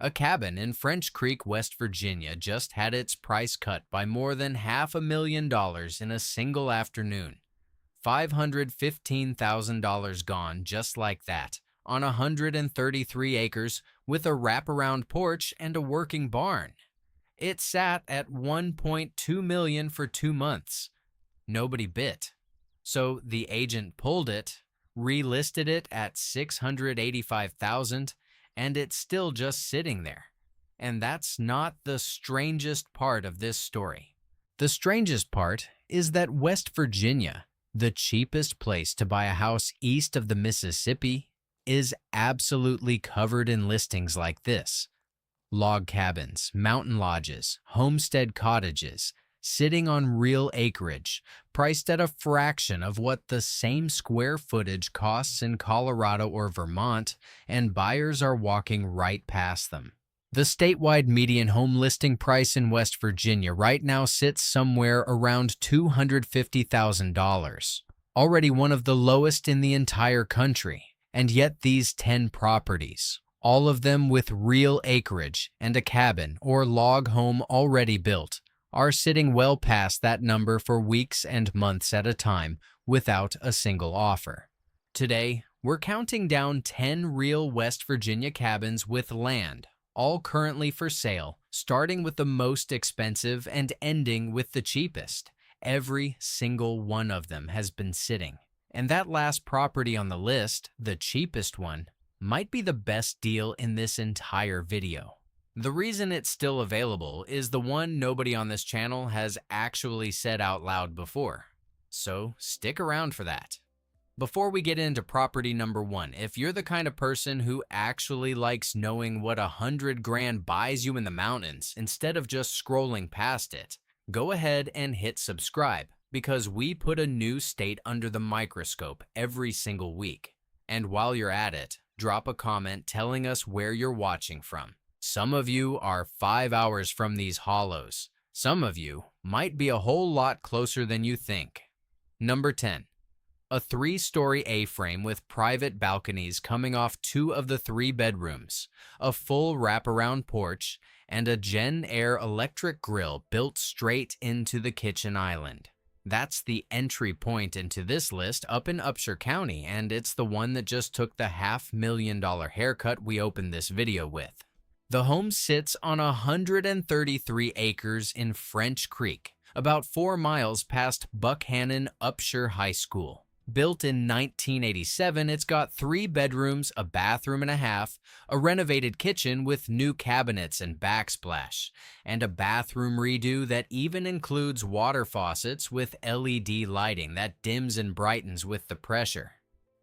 A cabin in French Creek, West Virginia just had its price cut by more than $500,000 in a single afternoon. $515,000 gone just like that, on 133 acres with a wraparound porch and a working barn. It sat at $1.2 million for 2 months. Nobody bit. So the agent pulled it, relisted it at $685,000, and it's still just sitting there. And that's not the strangest part of this story. The strangest part is that West Virginia, the cheapest place to buy a house east of the Mississippi, is absolutely covered in listings like this. Log cabins, mountain lodges, homestead cottages, sitting on real acreage, priced at a fraction of what the same square footage costs in Colorado or Vermont, and buyers are walking right past them. The statewide median home listing price in West Virginia right now sits somewhere around $250,000, already one of the lowest in the entire country. And yet these 10 properties, all of them with real acreage and a cabin or log home already built, are sitting well past that number for weeks and months at a time without a single offer. Today, we're counting down 10 real West Virginia cabins with land, all currently for sale, starting with the most expensive and ending with the cheapest. Every single one of them has been sitting. And that last property on the list, the cheapest one, might be the best deal in this entire video. The reason it's still available is the one nobody on this channel has actually said out loud before. So stick around for that. Before we get into property number 1, if you're the kind of person who actually likes knowing what $100,000 buys you in the mountains instead of just scrolling past it, go ahead and hit subscribe, because we put a new state under the microscope every single week. And while you're at it, drop a comment telling us where you're watching from. Some of you are 5 hours from these hollows. Some of you might be a whole lot closer than you think. Number 10. A 3-story A-frame with private balconies coming off 2 of the 3 bedrooms, a full wraparound porch, and a Gen Air electric grill built straight into the kitchen island. That's the entry point into this list up in Upshur County, and it's the one that just took the $500,000 haircut we opened this video with. The home sits on 133 acres in French Creek, about 4 miles past Buckhannon Upshur High School. Built in 1987, it's got 3 bedrooms, a bathroom and a half, a renovated kitchen with new cabinets and backsplash, and a bathroom redo that even includes water faucets with LED lighting that dims and brightens with the pressure.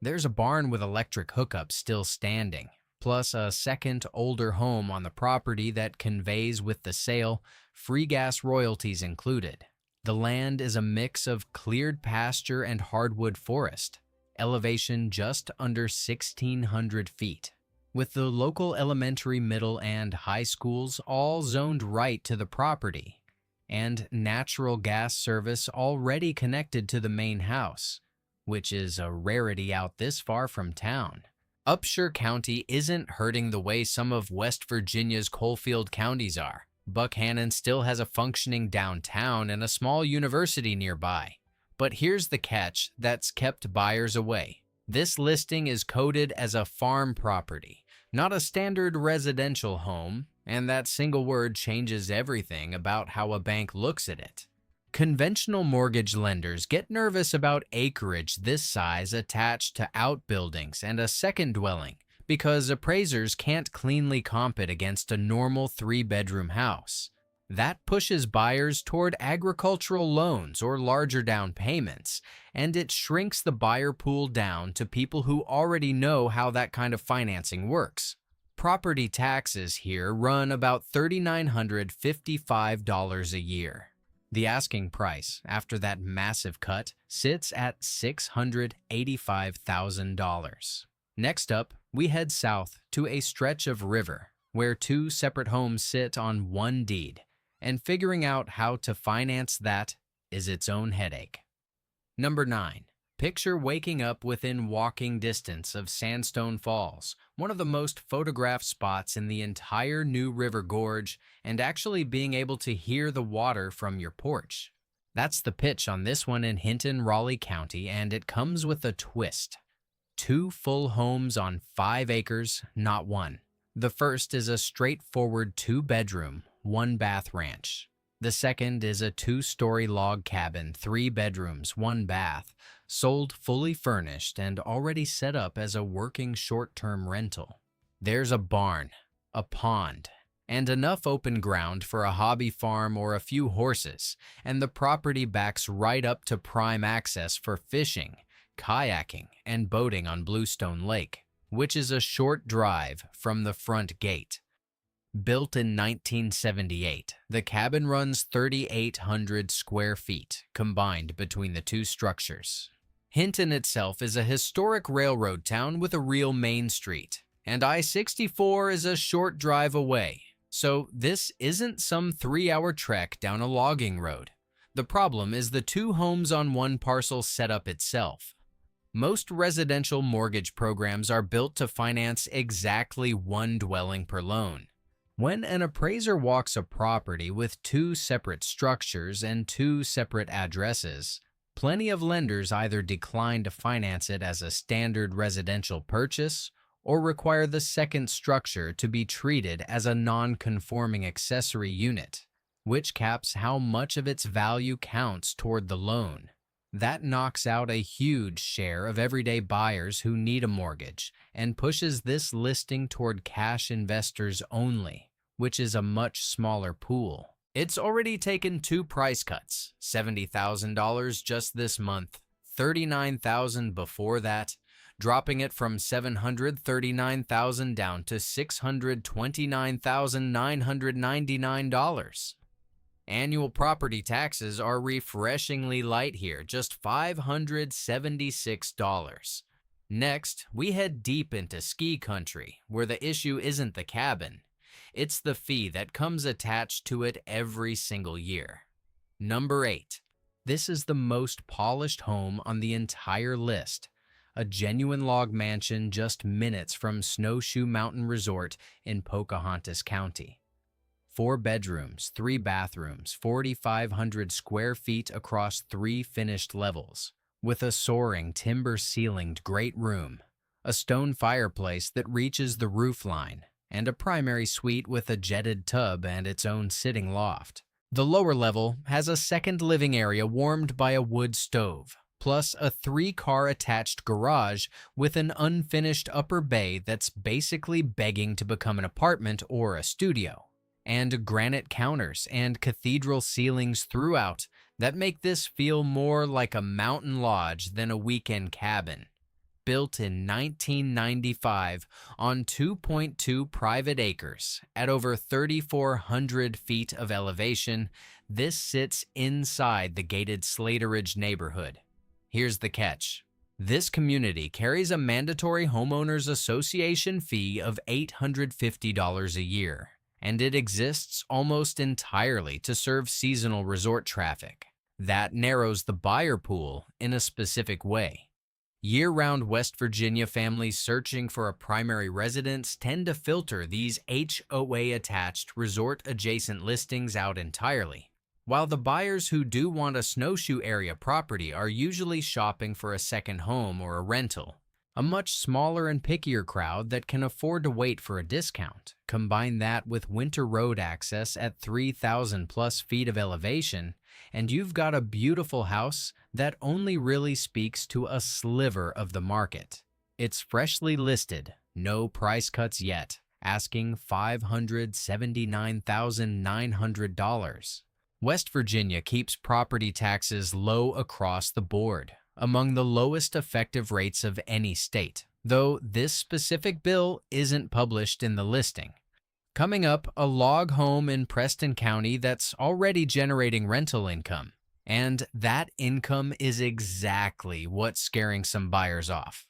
There's a barn with electric hookups still standing, plus a second, older home on the property that conveys with the sale, free gas royalties included. The land is a mix of cleared pasture and hardwood forest, elevation just under 1,600 feet, with the local elementary, middle, and high schools all zoned right to the property, and natural gas service already connected to the main house, which is a rarity out this far from town. Upshur County isn't hurting the way some of West Virginia's coalfield counties are. Buckhannon still has a functioning downtown and a small university nearby. But here's the catch that's kept buyers away. This listing is coded as a farm property, not a standard residential home, and that single word changes everything about how a bank looks at it. Conventional mortgage lenders get nervous about acreage this size attached to outbuildings and a second dwelling, because appraisers can't cleanly comp it against a normal 3-bedroom house. That pushes buyers toward agricultural loans or larger down payments, and it shrinks the buyer pool down to people who already know how that kind of financing works. Property taxes here run about $3,955 a year. The asking price, after that massive cut, sits at $685,000. Next up, we head south to a stretch of river where 2 separate homes sit on one deed, and figuring out how to finance that is its own headache. Number 9. Picture waking up within walking distance of Sandstone Falls, one of the most photographed spots in the entire New River Gorge, and actually being able to hear the water from your porch. That's the pitch on this one in Hinton, Raleigh County, and it comes with a twist. 2 full homes on 5 acres, not one. The first is a straightforward 2-bedroom, 1-bath ranch. The second is a 2-story log cabin, 3 bedrooms, 1 bath, sold fully furnished and already set up as a working short-term rental. There's a barn, a pond, and enough open ground for a hobby farm or a few horses, and the property backs right up to prime access for fishing, kayaking, and boating on Bluestone Lake, which is a short drive from the front gate. Built in 1978, the cabin runs 3,800 square feet combined between the 2 structures. Hinton itself is a historic railroad town with a real main street, and I-64 is a short drive away, so this isn't some 3-hour trek down a logging road. The problem is the 2 homes on one parcel setup itself. Most residential mortgage programs are built to finance exactly 1 dwelling per loan. When an appraiser walks a property with 2 separate structures and 2 separate addresses, plenty of lenders either decline to finance it as a standard residential purchase or require the second structure to be treated as a non-conforming accessory unit, which caps how much of its value counts toward the loan. That knocks out a huge share of everyday buyers who need a mortgage and pushes this listing toward cash investors only, which is a much smaller pool. It's already taken 2 price cuts, $70,000 just this month, $39,000 before that, dropping it from $739,000 down to $629,999. Annual property taxes are refreshingly light here, just $576. Next, we head deep into ski country, where the issue isn't the cabin. It's the fee that comes attached to it every single year. Number 8. This is the most polished home on the entire list. A genuine log mansion just minutes from Snowshoe Mountain Resort in Pocahontas County. 4 bedrooms, 3 bathrooms, 4,500 square feet across 3 finished levels, with a soaring timber-ceilinged great room, a stone fireplace that reaches the roof line, and a primary suite with a jetted tub and its own sitting loft. The lower level has a second living area warmed by a wood stove, plus a 3-car attached garage with an unfinished upper bay that's basically begging to become an apartment or a studio, and granite counters and cathedral ceilings throughout that make this feel more like a mountain lodge than a weekend cabin. Built in 1995 on 2.2 private acres at over 3,400 feet of elevation, this sits inside the gated Slateridge neighborhood. Here's the catch. This community carries a mandatory homeowners association fee of $850 a year, and it exists almost entirely to serve seasonal resort traffic. That narrows the buyer pool in a specific way. Year-round West Virginia families searching for a primary residence tend to filter these HOA-attached resort-adjacent listings out entirely, while the buyers who do want a snowshoe area property are usually shopping for a second home or a rental. A much smaller and pickier crowd that can afford to wait for a discount. Combine that with winter road access at 3,000 plus feet of elevation, and you've got a beautiful house that only really speaks to a sliver of the market. It's freshly listed, no price cuts yet, asking $579,900. West Virginia keeps property taxes low across the board, among the lowest effective rates of any state, though this specific bill isn't published in the listing. Coming up, a log home in Preston County that's already generating rental income, and that income is exactly what's scaring some buyers off.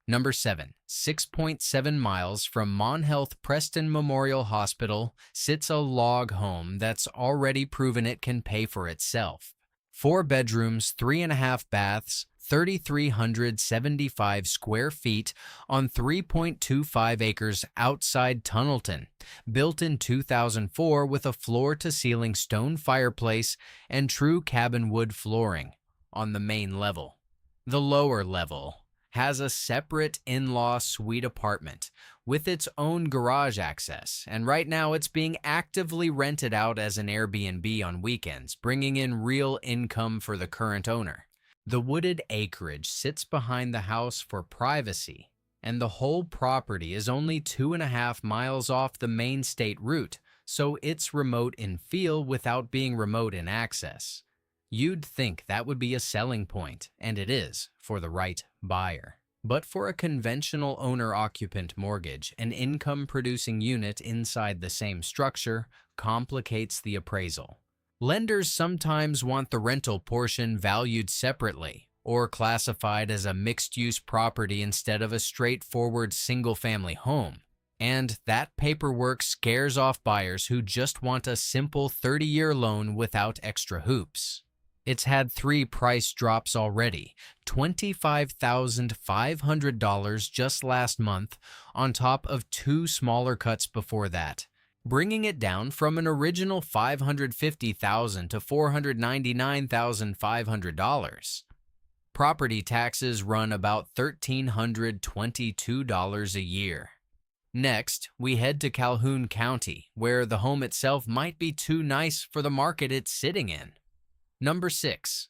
Number 7, 6.7 miles from Monhealth Preston Memorial Hospital sits a log home that's already proven it can pay for itself. 4 bedrooms, 3.5 baths, 3,375 square feet on 3.25 acres outside Tunnelton, built in 2004 with a floor-to-ceiling stone fireplace and true cabin wood flooring on the main level. The lower level has a separate in-law suite apartment with its own garage access, and right now it's being actively rented out as an Airbnb on weekends, bringing in real income for the current owner. The wooded acreage sits behind the house for privacy, and the whole property is only 2.5 miles off the main state route, so it's remote in feel without being remote in access. You'd think that would be a selling point, and it is for the right buyer. But for a conventional owner-occupant mortgage, an income-producing unit inside the same structure complicates the appraisal. Lenders sometimes want the rental portion valued separately or classified as a mixed-use property instead of a straightforward single-family home. And that paperwork scares off buyers who just want a simple 30-year loan without extra hoops. It's had 3 price drops already, $25,500 just last month, on top of 2 smaller cuts before that, bringing it down from an original $550,000 to $499,500. Property taxes run about $1,322 a year. Next, we head to Calhoun County, where the home itself might be too nice for the market it's sitting in. Number 6,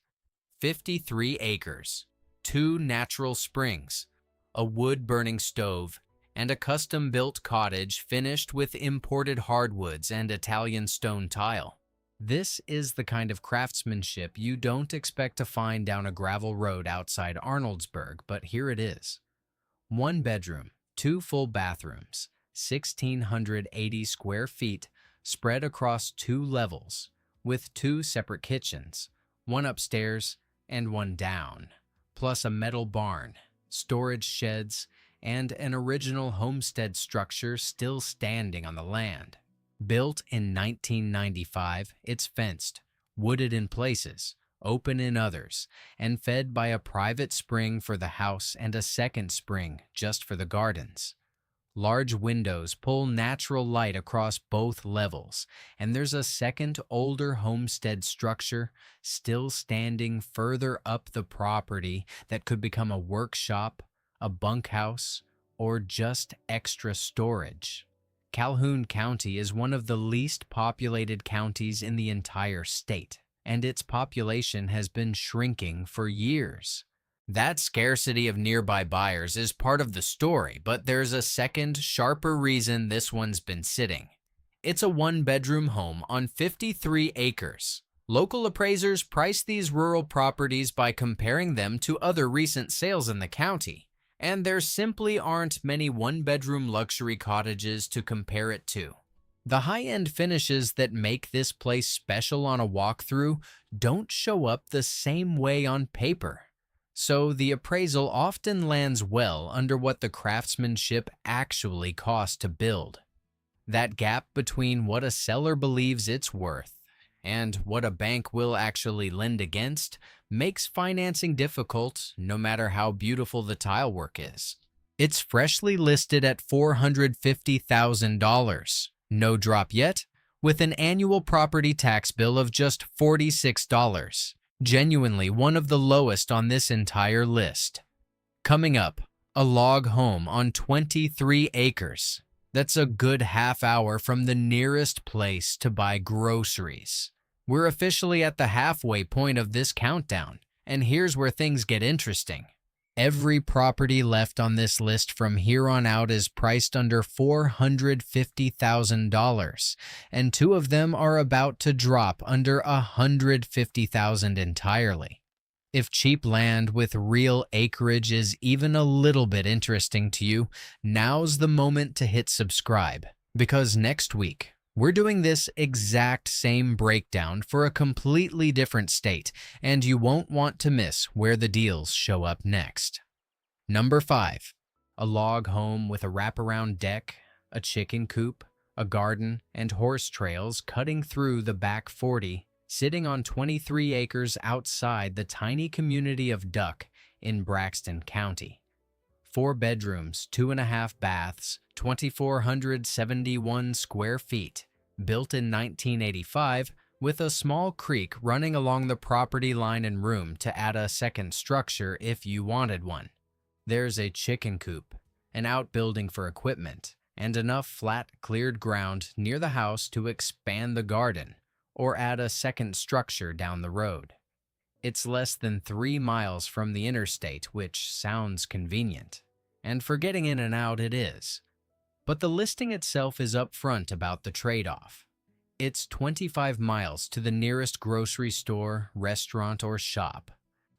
53 acres, 2 natural springs, a wood-burning stove, and a custom-built cottage finished with imported hardwoods and Italian stone tile. This is the kind of craftsmanship you don't expect to find down a gravel road outside Arnoldsburg, but here it is. 1 bedroom, 2 full bathrooms, 1,680 square feet, spread across 2 levels, with 2 separate kitchens, 1 upstairs and 1 down, plus a metal barn, storage sheds, and an original homestead structure still standing on the land. Built in 1995, it's fenced, wooded in places, open in others, and fed by a private spring for the house and a second spring just for the gardens. Large windows pull natural light across both levels, and there's a second, older homestead structure still standing further up the property that could become a workshop, a bunkhouse, or just extra storage. Calhoun County is one of the least populated counties in the entire state, and its population has been shrinking for years. That scarcity of nearby buyers is part of the story, but there's a second, sharper reason this one's been sitting. It's a 1-bedroom home on 53 acres. Local appraisers price these rural properties by comparing them to other recent sales in the county, and there simply aren't many 1-bedroom luxury cottages to compare it to. The high-end finishes that make this place special on a walkthrough don't show up the same way on paper. So the appraisal often lands well under what the craftsmanship actually cost to build. That gap between what a seller believes it's worth and what a bank will actually lend against makes financing difficult no matter how beautiful the tile work is. It's freshly listed at $450,000, no drop yet, with an annual property tax bill of just $46. Genuinely one of the lowest on this entire list. Coming up, a log home on 23 acres. That's a good half hour from the nearest place to buy groceries. We're officially at the halfway point of this countdown, and here's where things get interesting. Every property left on this list from here on out is priced under $450,000, and 2 of them are about to drop under $150,000 entirely. If cheap land with real acreage is even a little bit interesting to you, now's the moment to hit subscribe, because next week, we're doing this exact same breakdown for a completely different state, and you won't want to miss where the deals show up next. Number 5, a log home with a wraparound deck, a chicken coop, a garden, and horse trails cutting through the back 40, sitting on 23 acres outside the tiny community of Duck in Braxton County. 4 bedrooms, 2.5 baths, 2,471 square feet, built in 1985 with a small creek running along the property line and room to add a second structure if you wanted one. There's a chicken coop, an outbuilding for equipment, and enough flat cleared ground near the house to expand the garden or add a second structure down the road. It's less than 3 miles from the interstate, which sounds convenient. And for getting in and out, it is. But the listing itself is upfront about the trade-off. It's 25 miles to the nearest grocery store, restaurant, or shop.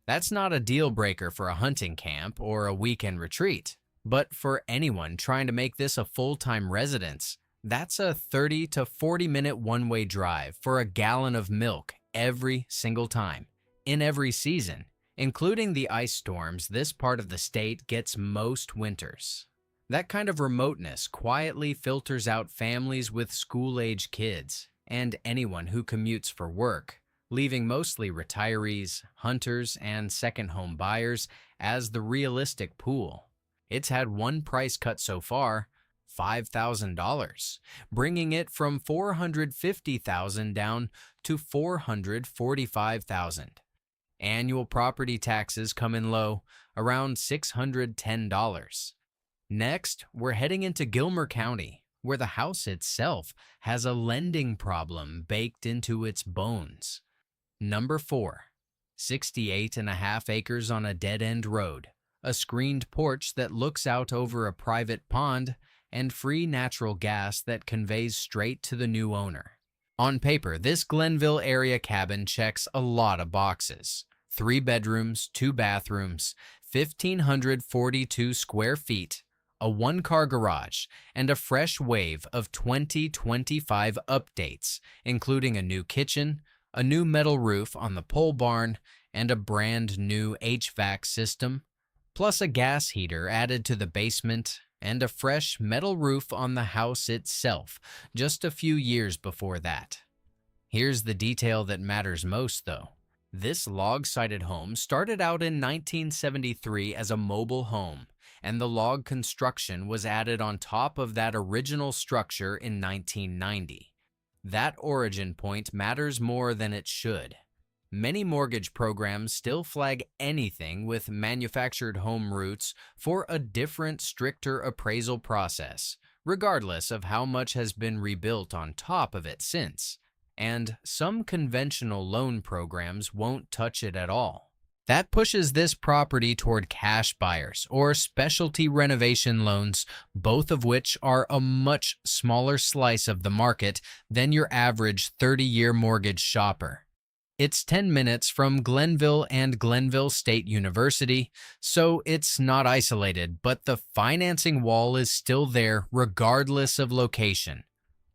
That's not a deal breaker for a hunting camp or a weekend retreat. But for anyone trying to make this a full-time residence, that's a 30 to 40-minute one-way drive for a gallon of milk every single time, in every season, including the ice storms this part of the state gets most winters. That kind of remoteness quietly filters out families with school-age kids and anyone who commutes for work, leaving mostly retirees, hunters, and second-home buyers as the realistic pool. It's had one price cut so far, $5,000, bringing it from $450,000 down to $445,000. Annual property taxes come in low, around $610. Next, we're heading into Gilmer County, where the house itself has a lending problem baked into its bones. Number 4, 68.5 acres on a dead-end road, a screened porch that looks out over a private pond, and free natural gas that conveys straight to the new owner. On paper, this Glenville area cabin checks a lot of boxes. 3 bedrooms, 2 bathrooms, 1,542 square feet, a 1-car garage, and a fresh wave of 2025 updates, including a new kitchen, a new metal roof on the pole barn, and a brand new HVAC system, plus a gas heater added to the basement, and a fresh metal roof on the house itself just a few years before that. Here's the detail that matters most, though. This log-sided home started out in 1973 as a mobile home, and the log construction was added on top of that original structure in 1990. That origin point matters more than it should. Many mortgage programs still flag anything with manufactured home roots for a different, stricter appraisal process, regardless of how much has been rebuilt on top of it since. And some conventional loan programs won't touch it at all. That pushes this property toward cash buyers or specialty renovation loans, both of which are a much smaller slice of the market than your average 30-year mortgage shopper. It's 10 minutes from Glenville and Glenville State University, so it's not isolated, but the financing wall is still there regardless of location.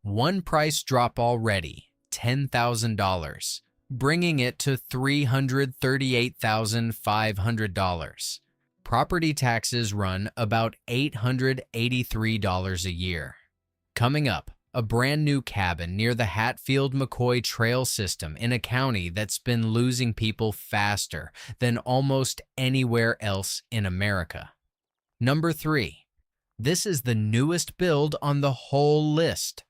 One price drop already, $10,000, bringing it to $338,500. Property taxes run about $883 a year. Coming up, a brand new cabin near the Hatfield-McCoy Trail system in a county that's been losing people faster than almost anywhere else in America. Number 3. This is the newest build on the whole list.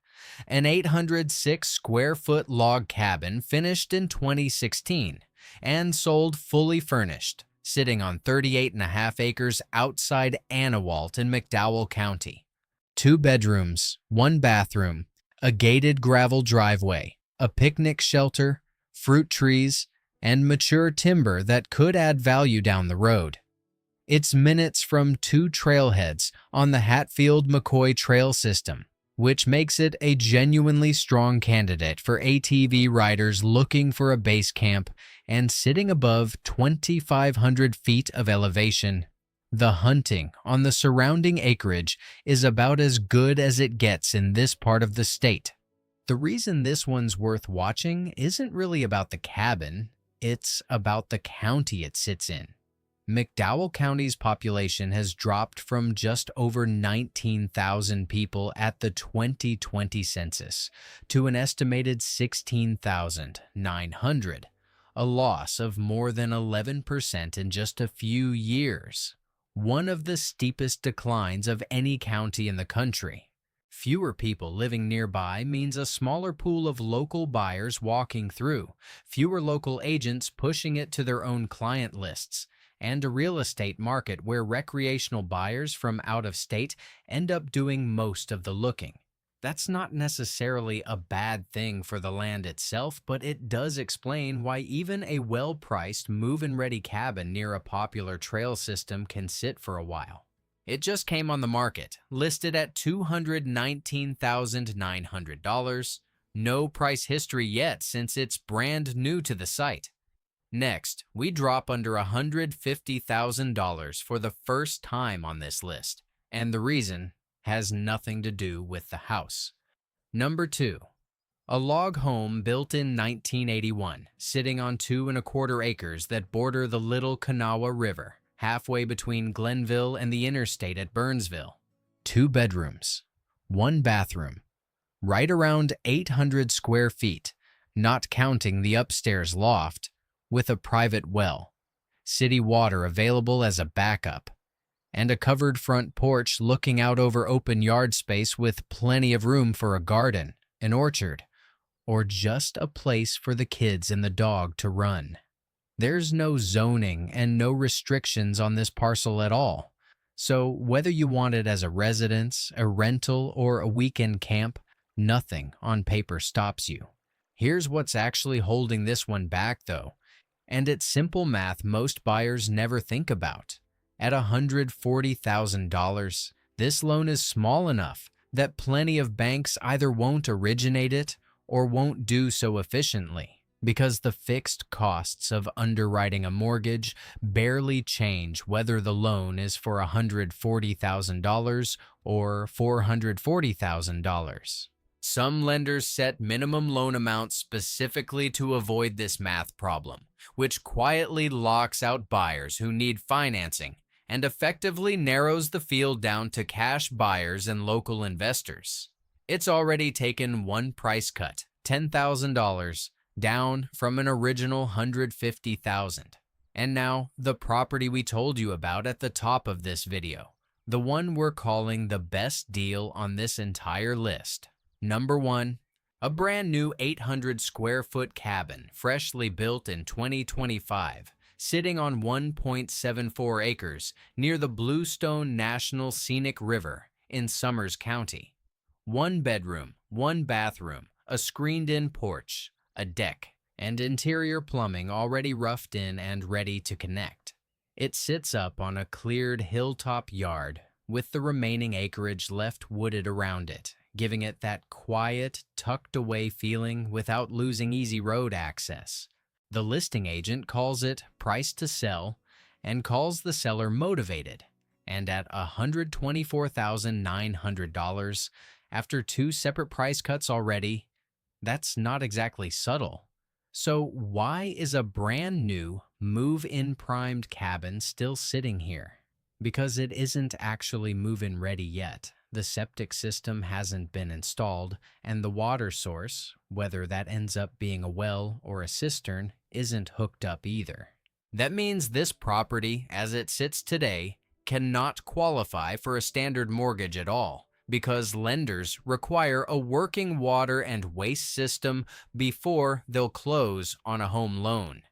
An 806 square foot log cabin finished in 2016 and sold fully furnished, sitting on 38.5 acres outside Anawalt in McDowell County. 2 bedrooms, 1 bathroom, a gated gravel driveway, a picnic shelter, fruit trees, and mature timber that could add value down the road. It's minutes from 2 trailheads on the Hatfield-McCoy Trail system, which makes it a genuinely strong candidate for ATV riders looking for a base camp and sitting above 2,500 feet of elevation. The hunting on the surrounding acreage is about as good as it gets in this part of the state. The reason this one's worth watching isn't really about the cabin, it's about the county it sits in. McDowell County's population has dropped from just over 19,000 people at the 2020 census to an estimated 16,900, a loss of more than 11% in just a few years, one of the steepest declines of any county in the country. Fewer people living nearby means a smaller pool of local buyers walking through, fewer local agents pushing it to their own client lists, and a real estate market where recreational buyers from out of state end up doing most of the looking. That's not necessarily a bad thing for the land itself, but it does explain why even a well-priced move-in-ready cabin near a popular trail system can sit for a while. It just came on the market, listed at $219,900. No price history yet since it's brand new to the site. Next, we drop under $150,000 for the first time on this list, and the reason has nothing to do with the house. Number 2. A log home built in 1981, sitting on 2¼ acres that border the Little Kanawha River, halfway between Glenville and the interstate at Burnsville. 2 bedrooms, 1 bathroom, right around 800 square feet, not counting the upstairs loft, with a private well, city water available as a backup, and a covered front porch looking out over open yard space with plenty of room for a garden, an orchard, or just a place for the kids and the dog to run. There's no zoning and no restrictions on this parcel at all. So whether you want it as a residence, a rental, or a weekend camp, nothing on paper stops you. Here's what's actually holding this one back though, and it's simple math most buyers never think about. At $140,000, this loan is small enough that plenty of banks either won't originate it or won't do so efficiently, because the fixed costs of underwriting a mortgage barely change whether the loan is for $140,000 or $440,000. Some lenders set minimum loan amounts specifically to avoid this math problem, which quietly locks out buyers who need financing and effectively narrows the field down to cash buyers and local investors. It's already taken one price cut, $10,000, down from an original $150,000. And now, the property we told you about at the top of this video, the one we're calling the best deal on this entire list. Number 1, a brand new 800 square foot cabin, freshly built in 2025, sitting on 1.74 acres near the Bluestone National Scenic River in Summers County. 1 bedroom, 1 bathroom, a screened-in porch, a deck, and interior plumbing already roughed in and ready to connect. It sits up on a cleared hilltop yard with the remaining acreage left wooded around it, giving it that quiet, tucked-away feeling without losing easy road access. The listing agent calls it priced to sell and calls the seller motivated, and at $124,900, after 2 separate price cuts already, that's not exactly subtle. So why is a brand new, move-in primed cabin still sitting here? Because it isn't actually move-in ready yet. The septic system hasn't been installed, and the water source, whether that ends up being a well or a cistern, isn't hooked up either. That means this property, as it sits today, cannot qualify for a standard mortgage at all, because lenders require a working water and waste system before they'll close on a home loan.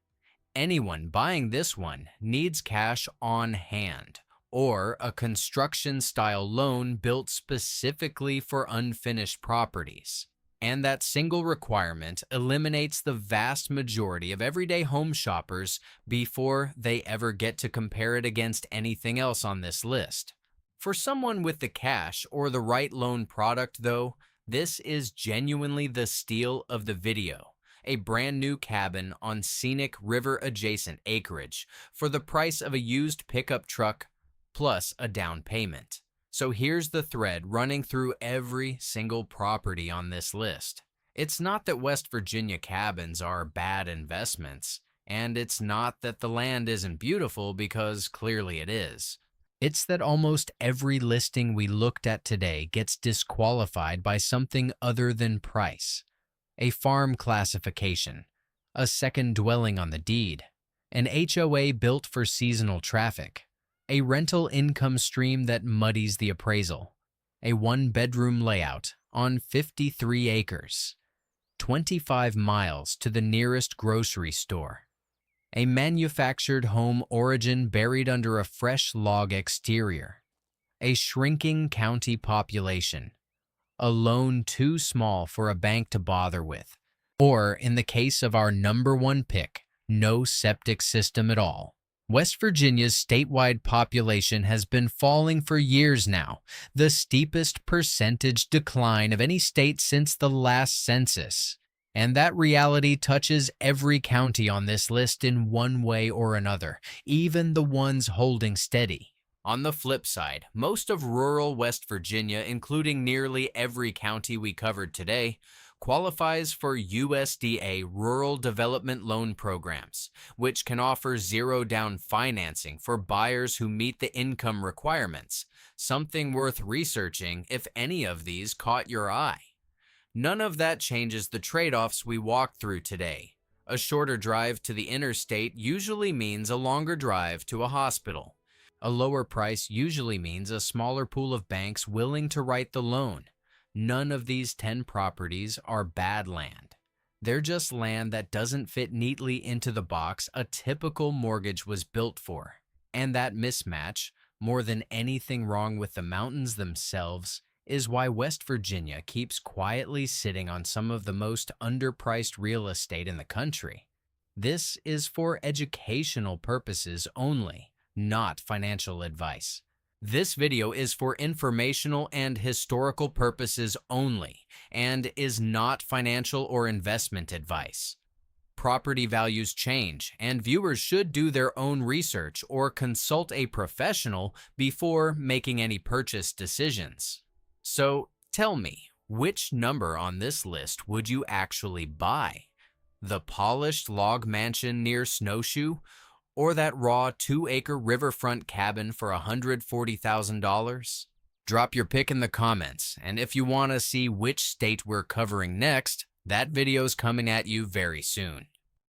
Anyone buying this one needs cash on hand, or a construction-style loan built specifically for unfinished properties. And that single requirement eliminates the vast majority of everyday home shoppers before they ever get to compare it against anything else on this list. For someone with the cash or the right loan product, though, this is genuinely the steal of the video. A brand new cabin on scenic river-adjacent acreage for the price of a used pickup truck plus a down payment. So here's the thread running through every single property on this list. It's not that West Virginia cabins are bad investments, and it's not that the land isn't beautiful, because clearly it is. It's that almost every listing we looked at today gets disqualified by something other than price. A farm classification, a second dwelling on the deed, an HOA built for seasonal traffic, a rental income stream that muddies the appraisal, a one-bedroom layout on 53 acres, 25 miles to the nearest grocery store, a manufactured home origin buried under a fresh log exterior, a shrinking county population, a loan too small for a bank to bother with, or, in the case of our number one pick, no septic system at all. West Virginia's statewide population has been falling for years now, the steepest percentage decline of any state since the last census. And that reality touches every county on this list in one way or another, even the ones holding steady. On the flip side, most of rural West Virginia, including nearly every county we covered today, qualifies for USDA Rural Development Loan Programs, which can offer zero-down financing for buyers who meet the income requirements, something worth researching if any of these caught your eye. None of that changes the trade-offs we walked through today. A shorter drive to the interstate usually means a longer drive to a hospital. A lower price usually means a smaller pool of banks willing to write the loan. None of these 10 properties are bad land. They're just land that doesn't fit neatly into the box a typical mortgage was built for. And that mismatch, more than anything wrong with the mountains themselves, is why West Virginia keeps quietly sitting on some of the most underpriced real estate in the country. This is for educational purposes only, not financial advice. This video is for informational and historical purposes only, and is not financial or investment advice. Property values change, and viewers should do their own research or consult a professional before making any purchase decisions. So tell me, which number on this list would you actually buy? The polished log mansion near Snowshoe, or that raw 2-acre riverfront cabin for $140,000? Drop your pick in the comments, and if you want to see which state we're covering next, that video's coming at you very soon.